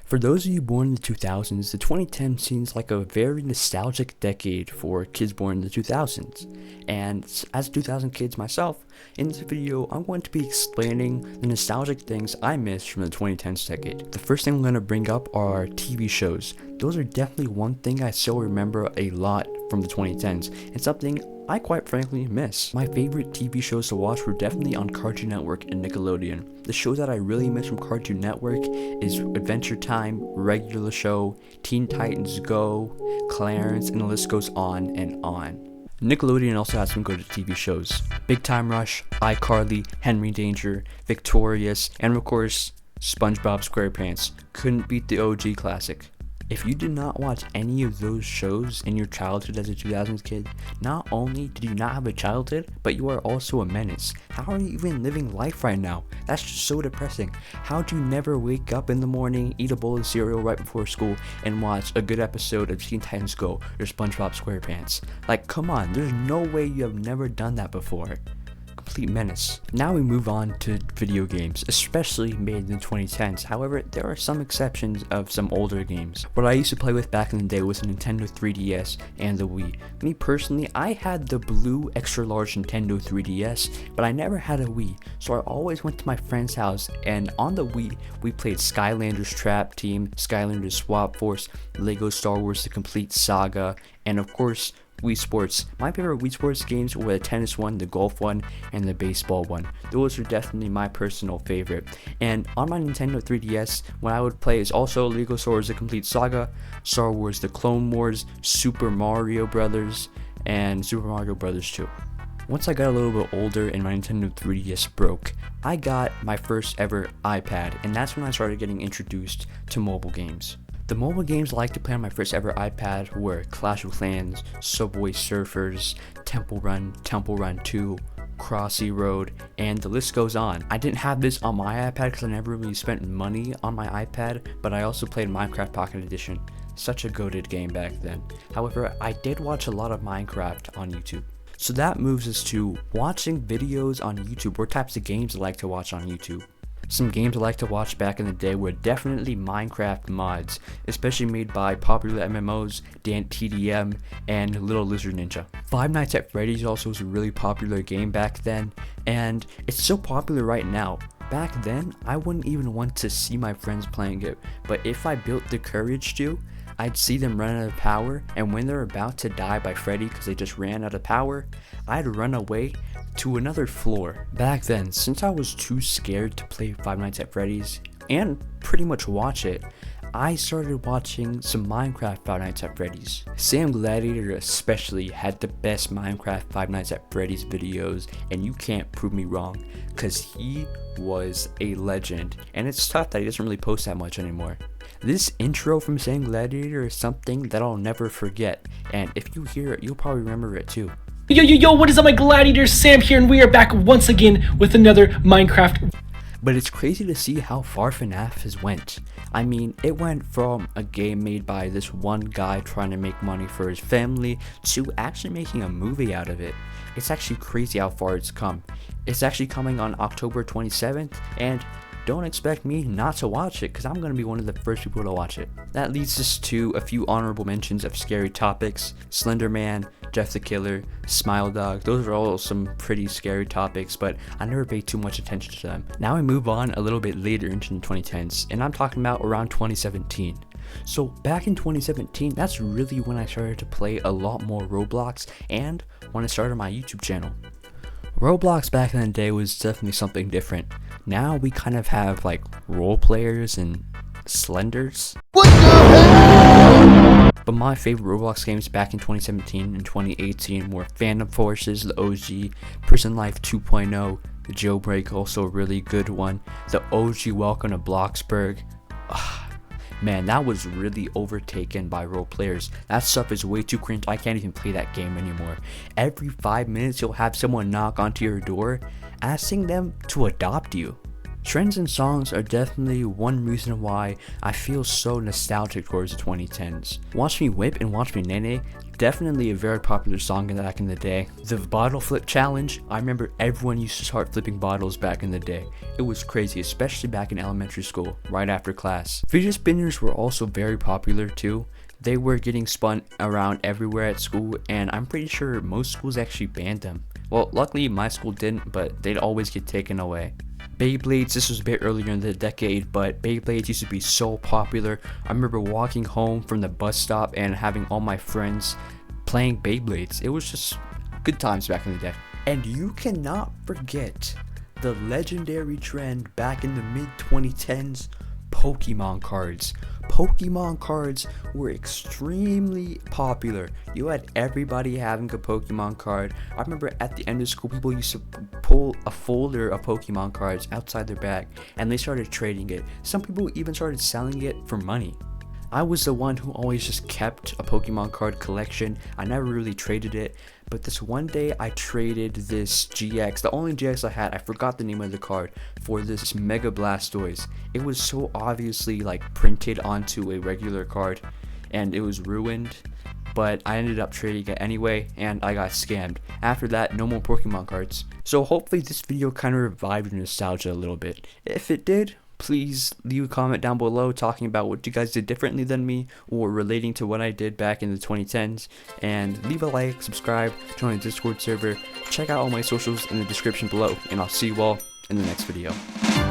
For those of you born in the 2000s, the 2010s seems like a very nostalgic decade for kids born in the 2000s. And as a 2000 kids myself, in this video I'm going to be explaining the nostalgic things I missed from the 2010s decade. The first thing I'm going to bring up are TV shows. Those are definitely one thing I still remember a lot from the 2010s, and something I quite frankly miss. My favorite TV shows to watch were definitely on Cartoon Network and Nickelodeon. The shows that I really miss from Cartoon Network is Adventure Time, Regular Show, Teen Titans Go, Clarence, and the list goes on and on. Nickelodeon also has some good TV shows. Big Time Rush, iCarly, Henry Danger, Victorious, and of course, SpongeBob SquarePants. Couldn't beat the OG classic. If you did not watch any of those shows in your childhood as a 2000s kid, not only did you not have a childhood, but you are also a menace. How are you even living life right now? That's just so depressing. How do you never wake up in the morning, eat a bowl of cereal right before school, and watch a good episode of Teen Titans Go or SpongeBob SquarePants? Like, come on, there's no way you have never done that before. Complete menace. Now we move on to video games, especially made in the 2010s. However, there are some exceptions of some older games. What I used to play with back in the day was a Nintendo 3DS and the Wii. Me personally, I had the blue extra large Nintendo 3DS, but I never had a Wii, so I always went to my friend's house, and on the Wii, we played Skylanders Trap Team, Skylanders Swap Force, Lego Star Wars The Complete Saga, and of course, Wii Sports. My favorite Wii Sports games were the tennis one, the golf one, and the baseball one. Those are definitely my personal favorite. And on my Nintendo 3DS, what I would play is also Lego Star Wars The Complete Saga, Star Wars The Clone Wars, Super Mario Brothers, and Super Mario Brothers 2. Once I got a little bit older and my Nintendo 3DS broke, I got my first ever iPad, and that's when I started getting introduced to mobile games. The mobile games I liked to play on my first ever iPad were Clash of Clans, Subway Surfers, Temple Run 2, Crossy Road, and the list goes on. I didn't have this on my iPad because I never really spent money on my iPad, but I also played Minecraft Pocket Edition. Such a goated game back then. However, I did watch a lot of Minecraft on YouTube. So that moves us to watching videos on YouTube. What types of games I like to watch on YouTube? Some games I like to watch back in the day were definitely Minecraft mods, especially made by popular MMOs, TDM, and Little Lizard Ninja. Five Nights at Freddy's also was a really popular game back then, and it's so popular right now. Back then, I wouldn't even want to see my friends playing it, but if I built the courage to, I'd see them run out of power, and when they're about to die by Freddy because they just ran out of power, I'd run away to another floor. Back then, since I was too scared to play Five Nights at Freddy's and pretty much watch it, I started watching some Minecraft Five Nights at Freddy's. Sam Gladiator especially had the best Minecraft Five Nights at Freddy's videos, and you can't prove me wrong, cause he was a legend, and it's tough that he doesn't really post that much anymore. This intro from Sam Gladiator is something that I'll never forget, and if you hear it, you'll probably remember it too. Yo, what is up, my gladiators? Sam here, and we are back once again with another Minecraft. But it's crazy to see how far FNAF has went. I mean, it went from a game made by this one guy trying to make money for his family to actually making a movie out of it. It's actually crazy how far it's come. It's actually coming on October 27th, and don't expect me not to watch it because I'm going to be one of the first people to watch it. That leads us to a few honorable mentions of scary topics. Slender Man, Jeff the Killer, Smile Dog. Those are all some pretty scary topics, but I never paid too much attention to them. Now we move on a little bit later into the 2010s, and I'm talking about around 2017. So back in 2017, that's really when I started to play a lot more Roblox and when I started my YouTube channel. Roblox back in the day was definitely something different. Now we kind of have like role players and Slenders. What the hell? But my favorite Roblox games back in 2017 and 2018 were Phantom Forces, the OG, Prison Life 2.0, the Jailbreak, also a really good one, the OG Welcome to Bloxburg. Man, that was really overtaken by role players. That stuff is way too cringe. I can't even play that game anymore. Every 5 minutes, you'll have someone knock onto your door, asking them to adopt you. Trends and songs are definitely one reason why I feel so nostalgic towards the 2010s. Watch Me Whip and Watch Me Nae Nae, definitely a very popular song back in the day. The bottle flip challenge, I remember everyone used to start flipping bottles back in the day. It was crazy, especially back in elementary school, right after class. Fidget Spinners were also very popular too. They were getting spun around everywhere at school, and I'm pretty sure most schools actually banned them. Well, luckily my school didn't, but they'd always get taken away. Beyblades, this was a bit earlier in the decade, but Beyblades used to be so popular. I remember walking home from the bus stop and having all my friends playing Beyblades. It was just good times back in the day. And you cannot forget the legendary trend back in the mid-2010s, Pokemon cards. Pokemon cards were extremely popular. You had everybody having a Pokemon card. I remember at the end of school, people used to pull a folder of Pokemon cards outside their bag and they started trading it. Some people even started selling it for money. I was the one who always just kept a Pokemon card collection. I never really traded it, but this one day I traded this GX, the only GX I had, I forgot the name of the card, for this Mega Blastoise. It was so obviously like printed onto a regular card and it was ruined, but I ended up trading it anyway and I got scammed. After that, no more Pokemon cards. So hopefully this video kind of revived your nostalgia a little bit. If it did, please leave a comment down below talking about what you guys did differently than me or relating to what I did back in the 2010s. And leave a like, subscribe, join the Discord server, check out all my socials in the description below, and I'll see you all in the next video.